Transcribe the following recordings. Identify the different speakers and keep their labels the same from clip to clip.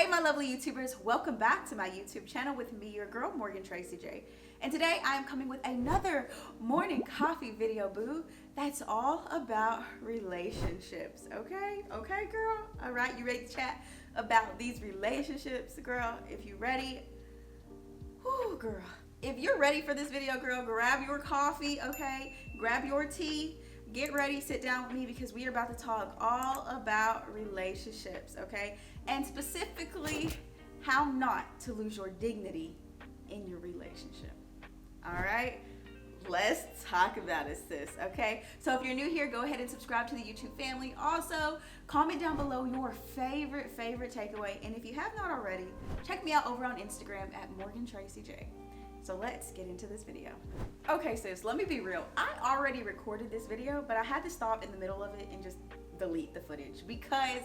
Speaker 1: Hey my lovely YouTubers, welcome back to my YouTube channel with me, your girl Morgan Tracy J. And today I am coming with another morning coffee video, boo. That's all about relationships, okay? Okay, girl? All right, you ready to chat about these relationships, girl? If you're ready, whoo, girl. If you're ready for this video, girl, grab your coffee, okay? Grab your tea. Get ready, sit down with me because we are about to talk all about relationships, okay? And specifically, how not to lose your dignity in your relationship. All right? Let's talk about it, sis, okay? So if you're new here, go ahead and subscribe to the YouTube family. Also, comment down below your favorite takeaway. And if you have not already, check me out over on Instagram at Morgan Tracy J. So let's get into this video. Okay, sis, let me be real. I already recorded this video, but I had to stop in the middle of it and just delete the footage because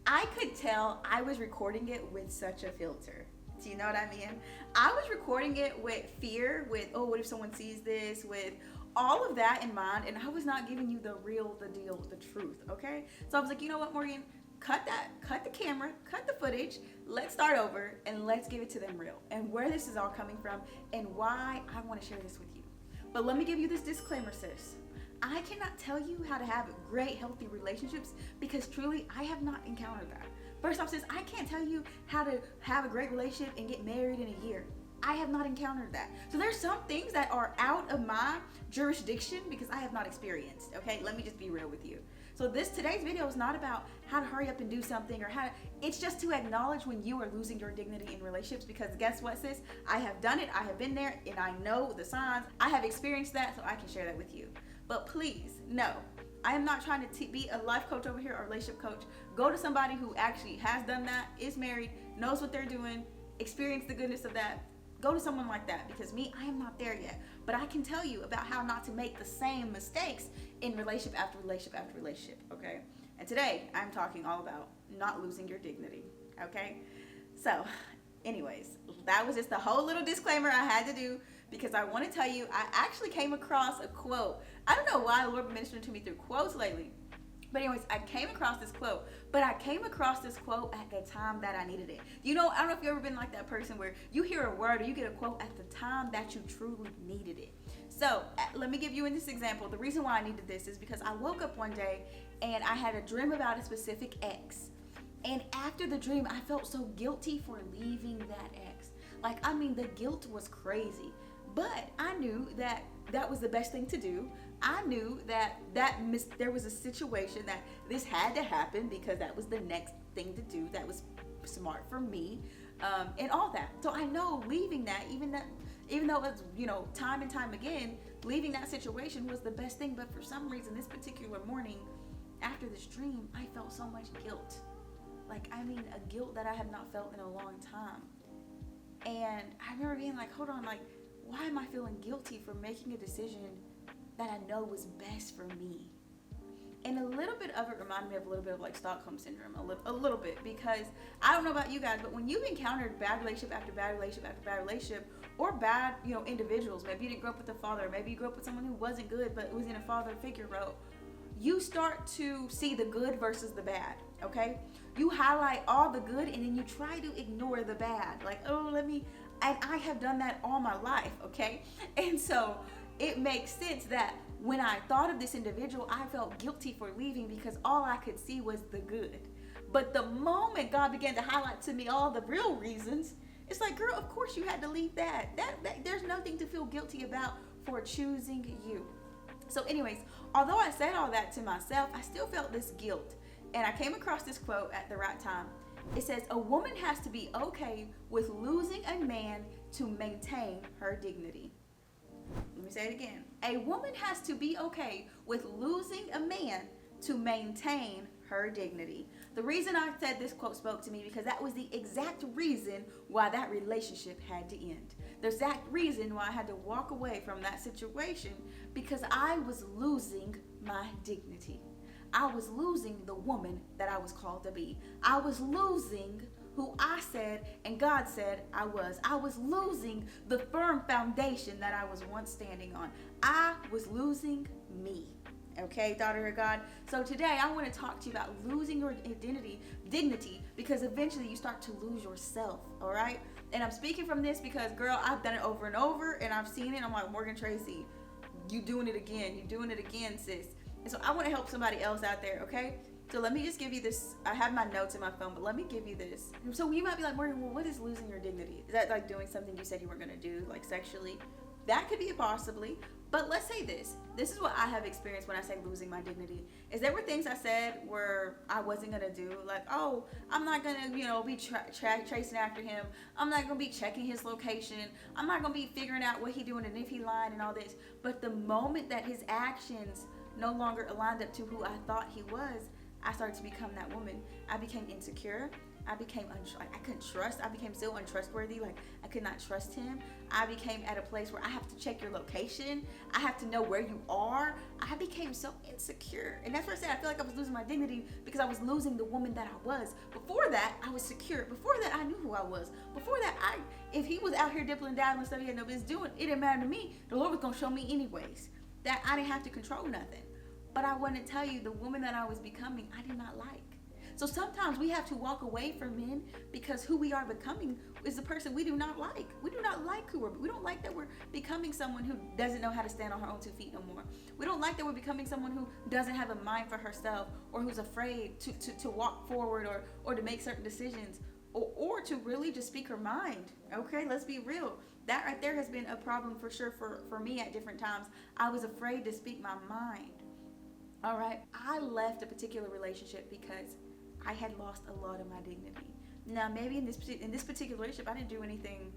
Speaker 1: I could tell I was recording it with such a filter. Do you know what I mean? I was recording it with fear, with, oh, what if someone sees this, with all of that in mind, and I was not giving you the real, the deal, the truth, okay? So I was like, you know what, Morgan? Cut the camera, cut the footage, let's start over, and let's give it to them real, and where this is all coming from, and why I want to share this with you. But let me give you this disclaimer, sis. I cannot tell you how to have great, healthy relationships because truly, I have not encountered that. First off, sis, I can't tell you how to have a great relationship and get married in a year. I have not encountered that. So there's some things that are out of my jurisdiction because I have not experienced, okay? Let me just be real with you. So today's video is not about how to hurry up and do something it's just to acknowledge when you are losing your dignity in relationships because guess what, sis? I have done it, I have been there, and I know the signs. I have experienced that, so I can share that with you. But please, no, I am not trying to be a life coach over here or a relationship coach. Go to somebody who actually has done that, is married, knows what they're doing, experienced the goodness of that. Go to someone like that because me, I am not there yet. But I can tell you about how not to make the same mistakes in relationship after relationship after relationship, okay? And today, I'm talking all about not losing your dignity, okay? So, anyways, that was just the whole little disclaimer I had to do because I want to tell you, I actually came across a quote. I don't know why the Lord ministered to me through quotes lately. But anyways, I came across this quote, but I came across this quote at the time that I needed it. You know, I don't know if you've ever been like that person where you hear a word or you get a quote at the time that you truly needed it. So let me give you in this example. The reason why I needed this is because I woke up one day and I had a dream about a specific ex. And after the dream, I felt so guilty for leaving that ex. Like, I mean, the guilt was crazy. But I knew that that was the best thing to do. I knew that there was a situation that this had to happen because that was the next thing to do. That was smart for me, and all that. So I know leaving that, even though it's, you know, time and time again, leaving that situation was the best thing. But for some reason, this particular morning, after this dream, I felt so much guilt. Like, I mean, a guilt that I have not felt in a long time. And I remember being like, hold on, like, why am I feeling guilty for making a decision that I know was best for me? And a little bit of it reminded me of a little bit of like Stockholm syndrome, a little bit, because I don't know about you guys, but when you've encountered bad relationship after bad relationship after bad relationship, or bad, you know, individuals, maybe you didn't grow up with a father, maybe you grew up with someone who wasn't good but was in a father figure role, you start to see the good versus the bad, okay? You highlight all the good and then you try to ignore the bad. Like, oh, and I have done that all my life, okay? And so it makes sense that when I thought of this individual, I felt guilty for leaving because all I could see was the good. But the moment God began to highlight to me all the real reasons, it's like, girl, of course you had to leave that. There's nothing to feel guilty about for choosing you. So anyways, although I said all that to myself, I still felt this guilt. And I came across this quote at the right time. It says, a woman has to be okay with losing a man to maintain her dignity. Let me say it again. A woman has to be okay with losing a man to maintain her dignity. The reason I said this quote spoke to me because that was the exact reason why that relationship had to end. The exact reason why I had to walk away from that situation because I was losing my dignity. I was losing the woman that I was called to be. I was losing who I said and God said I was. I was losing the firm foundation that I was once standing on. I was losing me. Okay, daughter of God. So today I want to talk to you about losing your dignity, because eventually you start to lose yourself. All right. And I'm speaking from this because, girl, I've done it over and over, and I've seen it. I'm like, Morgan Tracy, you doing it again. You doing it again, sis. And so I want to help somebody else out there. Okay. So let me just give you this. I have my notes in my phone, but let me give you this. So you might be like, Morgan, well, what is losing your dignity? Is that like doing something you said you weren't going to do, like sexually? That could be a possibly. But let's say this. This is what I have experienced when I say losing my dignity. Is there were things I said where I wasn't going to do. Like, oh, I'm not going to, be chasing after him. I'm not going to be checking his location. I'm not going to be figuring out what he's doing and if he lying and all this. But the moment that his actions no longer aligned up to who I thought he was, I started to become that woman. I became insecure. I became I couldn't trust. I became so untrustworthy. Like, I could not trust him. I became at a place where I have to check your location. I have to know where you are. I became so insecure. And that's where I said I feel like I was losing my dignity, because I was losing the woman that I was. Before that, I was secure. Before that, I knew who I was. Before that, if he was out here dipping and dabbling stuff he had no business doing, it didn't matter to me. The Lord was going to show me anyways. That I didn't have to control nothing. But I want to tell you, the woman that I was becoming, I did not like. So sometimes we have to walk away from men because who we are becoming is the person we do not like. We do not like we don't like that we're becoming someone who doesn't know how to stand on her own 2 feet no more. We don't like that we're becoming someone who doesn't have a mind for herself, or who's afraid to walk forward, or to make certain decisions, or to really just speak her mind. Okay, let's be real. That right there has been a problem for sure for me at different times. I was afraid to speak my mind. All right, I left a particular relationship because I had lost a lot of my dignity. Now, maybe in this particular relationship, I didn't do anything,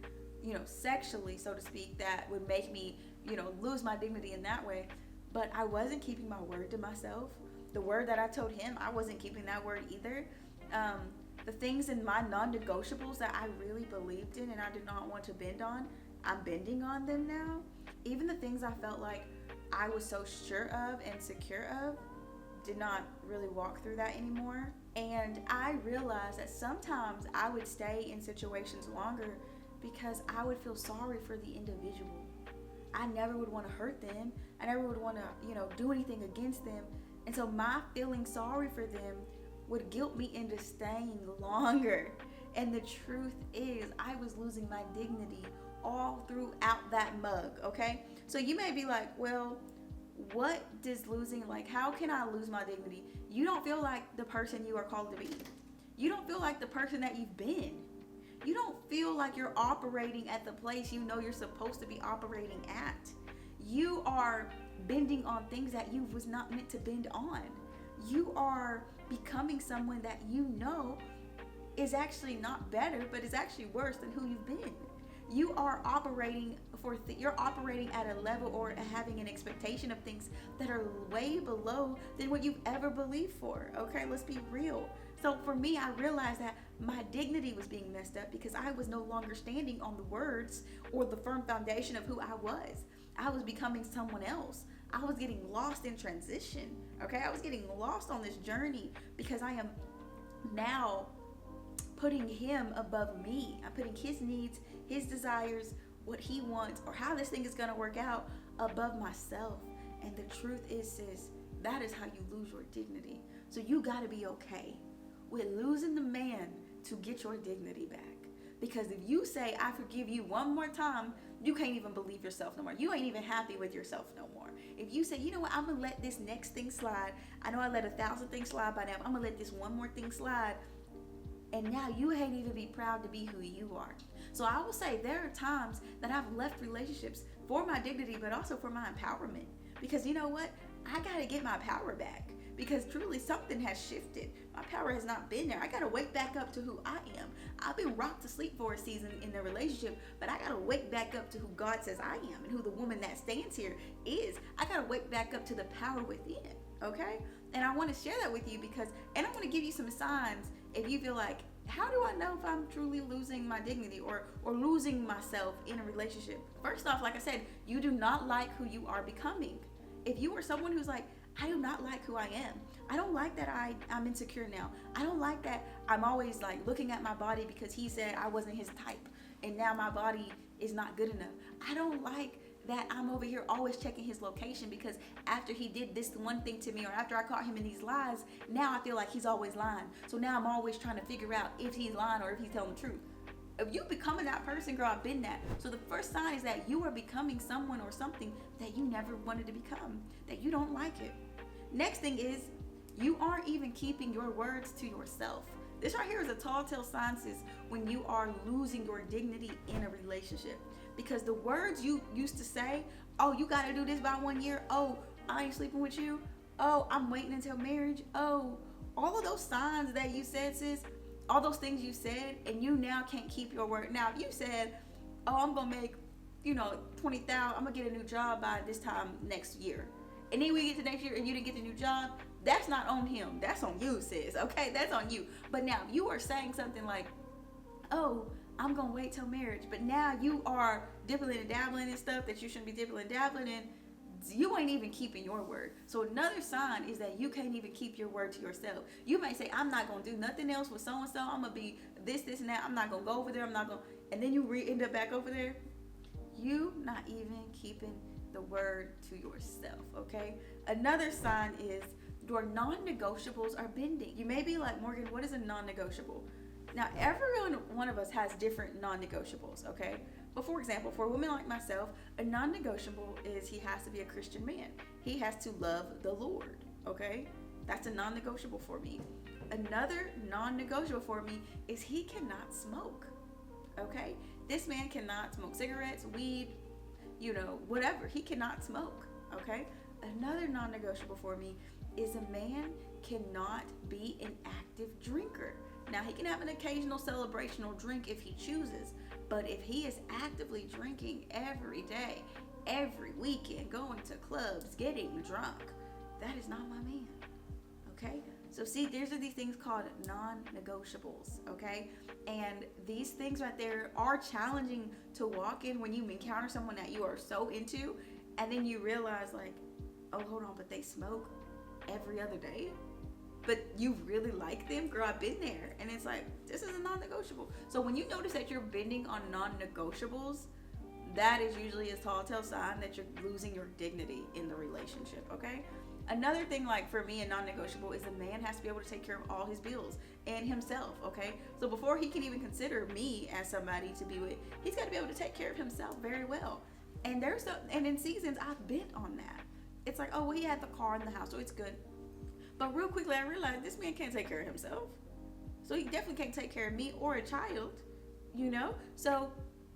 Speaker 1: sexually, so to speak, that would make me, lose my dignity in that way. But I wasn't keeping my word to myself. The word that I told him, I wasn't keeping that word either. The things in my non-negotiables that I really believed in and I did not want to bend on, I'm bending on them now. Even the things I felt like I was so sure of and secure of, did not really walk through that anymore. And I realized that sometimes I would stay in situations longer because I would feel sorry for the individual. I never would want to hurt them. I never would want to, do anything against them. And so my feeling sorry for them would guilt me into staying longer. And the truth is, I was losing my dignity all throughout that mug, okay? So you may be like, well, what does losing, like, how can I lose my dignity? You don't feel like the person you are called to be. You don't feel like the person that you've been. You don't feel like you're operating at the place you're supposed to be operating at. You are bending on things that you was not meant to bend on. You are becoming someone that is actually not better, but is actually worse than who you've been. You are operating you're operating at a level or having an expectation of things that are way below than what you've ever believed for. Okay, let's be real. So for me, I realized that my dignity was being messed up because I was no longer standing on the words or the firm foundation of who I was. I was becoming someone else. I was getting lost in transition. Okay, I was getting lost on this journey because I am now putting him above me. I'm putting his needs, his desires, what he wants, or how this thing is going to work out above myself. And the truth is, sis, that is how you lose your dignity. So you got to be okay with losing the man to get your dignity back. Because if you say, I forgive you one more time, you can't even believe yourself no more. You ain't even happy with yourself no more. If you say, you know what, I'm going to let this next thing slide. I know I let 1,000 things slide by now. I'm going to let this one more thing slide. And now you ain't even be proud to be who you are. So I will say there are times that I've left relationships for my dignity, but also for my empowerment. Because you know what? I got to get my power back. Because truly something has shifted. My power has not been there. I got to wake back up to who I am. I've been rocked to sleep for a season in the relationship, but I got to wake back up to who God says I am and who the woman that stands here is. I got to wake back up to the power within. Okay? And I want to share that with you and I want to give you some signs if you feel like, how do I know if I'm truly losing my dignity or losing myself in a relationship? First off, like I said, you do not like who you are becoming. If you are someone who's like, I do not like who I am. I don't like that I'm insecure now. I don't like that I'm always like looking at my body because he said I wasn't his type and now my body is not good enough. I don't like that I'm over here always checking his location because after he did this one thing to me, or after I caught him in these lies, now I feel like he's always lying. So now I'm always trying to figure out if he's lying or if he's telling the truth. If you becoming that person, girl, I've been that. So the first sign is that you are becoming someone or something that you never wanted to become, that you don't like it. Next thing is you aren't even keeping your words to yourself. This right here is a tall tale sign, sis, when you are losing your dignity in a relationship. Because the words you used to say, oh, you got to do this by 1 year. Oh, I ain't sleeping with you. Oh, I'm waiting until marriage. Oh, all of those signs that you said, sis, all those things you said, and you now can't keep your word. Now, if you said, oh, I'm going to make, 20,000, I'm going to get a new job by this time next year. And then we get to next year and you didn't get the new job, that's not on him. That's on you, sis. Okay, that's on you. But now, if you are saying something like, oh, I'm gonna wait till marriage, but now you are dibbling and dabbling in stuff that you shouldn't be dibbling and dabbling in, you ain't even keeping your word. So another sign is that you can't even keep your word to yourself. You may say, I'm not gonna do nothing else with so and so, I'm gonna be this and that, I'm not gonna go over there, and then you end up back over there. You not even keeping the word to yourself. Okay, another sign is your non-negotiables are bending. You may be like, Morgan, what is a non-negotiable? Now, every one of us has different non-negotiables, okay? But for example, for a woman like myself, a non-negotiable is he has to be a Christian man. He has to love the Lord, okay? That's a non-negotiable for me. Another non-negotiable for me is he cannot smoke, okay? This man cannot smoke cigarettes, weed, whatever. He cannot smoke, okay? Another non-negotiable for me is a man cannot be an active drinker. Now, he can have an occasional celebrational drink if he chooses, but if he is actively drinking every day, every weekend, going to clubs, getting drunk, that is not my man, okay? So see, these are these things called non-negotiables, okay? And these things right there are challenging to walk in when you encounter someone that you are so into, and then you realize like, oh, hold on, but they smoke every other day? But you really like them? Girl, I've been there. And it's like, this is a non-negotiable. So when you notice that you're bending on non-negotiables, that is usually a tall tale sign that you're losing your dignity in the relationship, okay? Another thing, like for me, a non-negotiable is a man has to be able to take care of all his bills and himself, okay? So before he can even consider me as somebody to be with, he's got to be able to take care of himself very well. And and in seasons, I've been on that. It's like, oh, well, he had the car in the house, so it's good. But real quickly, I realized this man can't take care of himself. So he definitely can't take care of me or a child, So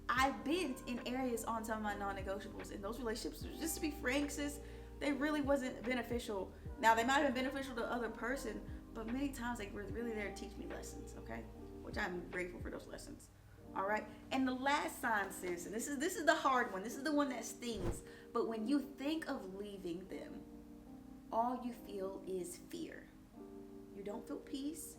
Speaker 1: I bent in areas on some of my non-negotiables. In those relationships, just to be frank, sis, they really wasn't beneficial. Now, they might have been beneficial to the other person, but many times they were really there to teach me lessons, okay? Which I'm grateful for those lessons. All right? And the last sign, sis, and this is the hard one. This is the one that stings. But when you think of leaving them, all you feel is fear. You don't feel peace.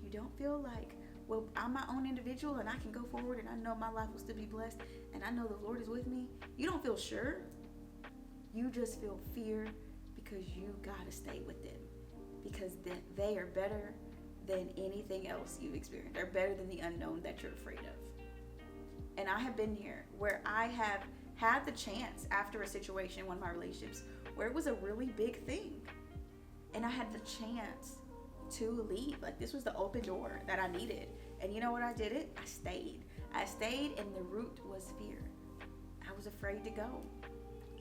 Speaker 1: You don't feel like, well, I'm my own individual and I can go forward and I know my life will still be blessed and I know the Lord is with me. You don't feel sure. You just feel fear because you gotta stay with them, because they are better than anything else you've experienced. They're better than the unknown that you're afraid of. And I have been here where I have had the chance after a situation, one of my relationships, where it was a really big thing. And I had the chance to leave. Like, this was the open door that I needed. And you know what? I did it. I stayed. And the root was fear. I was afraid to go.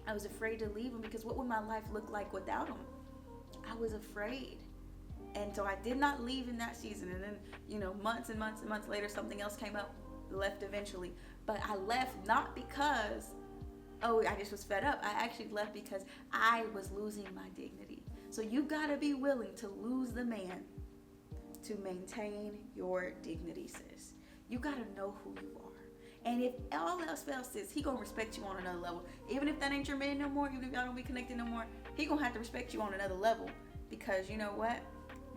Speaker 1: I was afraid to leave him because what would my life look like without him? I was afraid. And so I did not leave in that season. And then, months and months and months later, something else came up, left eventually. But I left not because, I just was fed up. I actually left because I was losing my dignity. So you gotta be willing to lose the man to maintain your dignity, sis. You gotta know who you are. And if all else fails, sis, he gonna respect you on another level. Even if that ain't your man no more, even if y'all don't be connected no more, he gonna have to respect you on another level. Because you know what?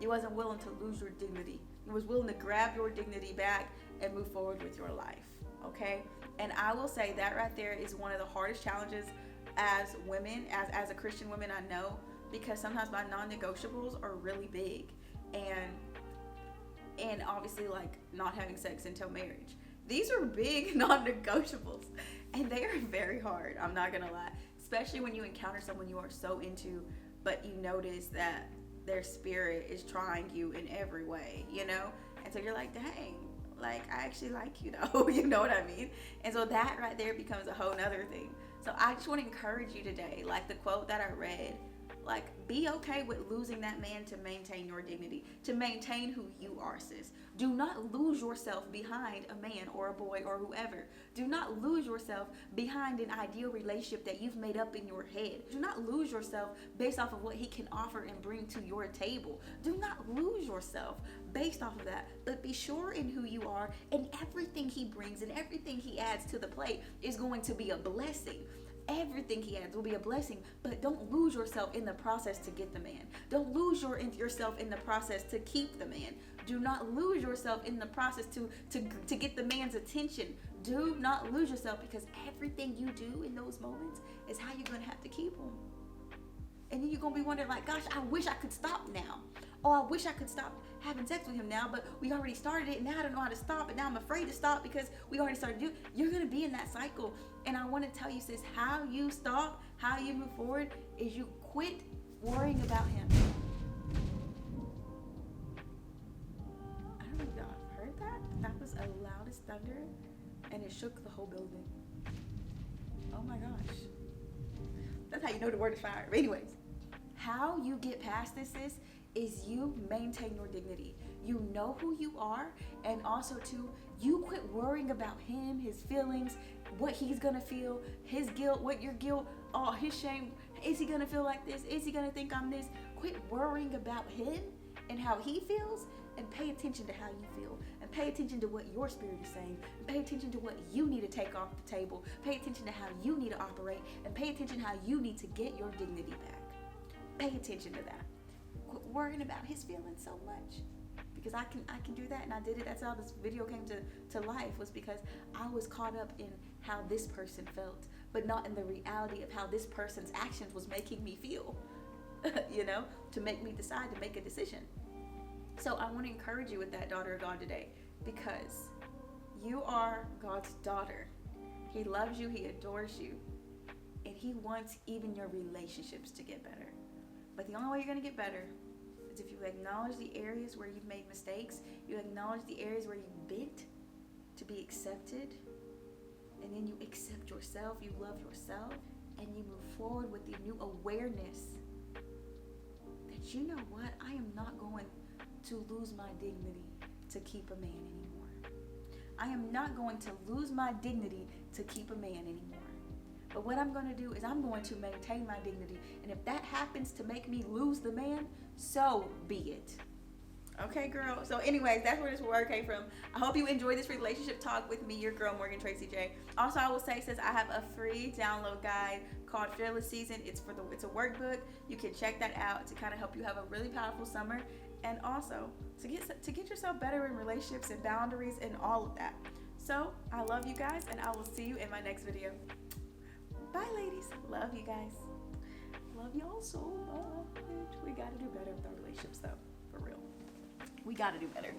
Speaker 1: You wasn't willing to lose your dignity. You was willing to grab your dignity back and move forward with your life. Okay? And I will say that right there is one of the hardest challenges as women, as a Christian woman, I know, because sometimes my non-negotiables are really big. And obviously, like, not having sex until marriage. These are big non-negotiables, and they are very hard. I'm not gonna lie, especially when you encounter someone you are so into, but you notice that their spirit is trying you in every way, you know? And so you're like, dang, like I actually like you though, you know what I mean? And so that right there becomes a whole nother thing. So I just want to encourage you today, like the quote that I read, like be okay with losing that man to maintain your dignity, to maintain who you are, sis. Do not lose yourself behind a man or a boy or whoever. Do not lose yourself behind an ideal relationship that you've made up in your head. Do not lose yourself based off of what he can offer and bring to your table. Do not lose yourself based off of that, but be sure in who you are, and everything he brings and everything he adds to the plate is going to be a blessing. Everything he adds will be a blessing, but don't lose yourself in the process to get the man. Don't lose yourself in the process to keep the man. Do not lose yourself in the process to get the man's attention. Do not lose yourself, because everything you do in those moments is how you're going to have to keep him. And then you're going to be wondering like, gosh, I wish I could stop now. Oh, I wish I could stop having sex with him now, but we already started it, and now I don't know how to stop, and now I'm afraid to stop because we already started doing it. You're going to be in that cycle. And I want to tell you, sis, how you stop, how you move forward is you quit worrying about him. I don't know if y'all have heard that. That was a loudest thunder, and it shook the whole building. Oh my gosh. That's how you know the word is fire. But anyways, how you get past this is you maintain your dignity. You know who you are, and also too, you quit worrying about him, his feelings, what he's gonna feel, his guilt, what your guilt, oh, his shame. Is he gonna feel like this? Is he gonna think I'm this? Quit worrying about him and how he feels, and pay attention to how you feel, and pay attention to what your spirit is saying, and pay attention to what you need to take off the table, pay attention to how you need to operate, and pay attention how you need to get your dignity back. Pay attention to that. Quit worrying about his feelings so much, because I can do that, and I did it. That's how this video came to life, was because I was caught up in how this person felt, but not in the reality of how this person's actions was making me feel, you know, to make me decide to make a decision. So I want to encourage you with that, daughter of God, today, because you are God's daughter. He loves you, he adores you, and he wants even your relationships to get better. But the only way you're going to get better is if you acknowledge the areas where you've made mistakes, you acknowledge the areas where you've bent to be accepted, and then you accept yourself, you love yourself, and you move forward with the new awareness that, you know what, I am not going to lose my dignity to keep a man anymore. I am not going to lose my dignity to keep a man anymore. But what I'm going to do is I'm going to maintain my dignity. And if that happens to make me lose the man, so be it. Okay, girl? So anyways, that's where this word came from. I hope you enjoyed this relationship talk with me, your girl, Morgan Tracy J. Also, I will say, since I have a free download guide called Fearless Season, it's a workbook. You can check that out to kind of help you have a really powerful summer. And also, to get yourself better in relationships and boundaries and all of that. So, I love you guys, and I will see you in my next video. Bye, ladies. Love you guys. Love y'all so much. We got to do better with our relationships, though. For real. We got to do better.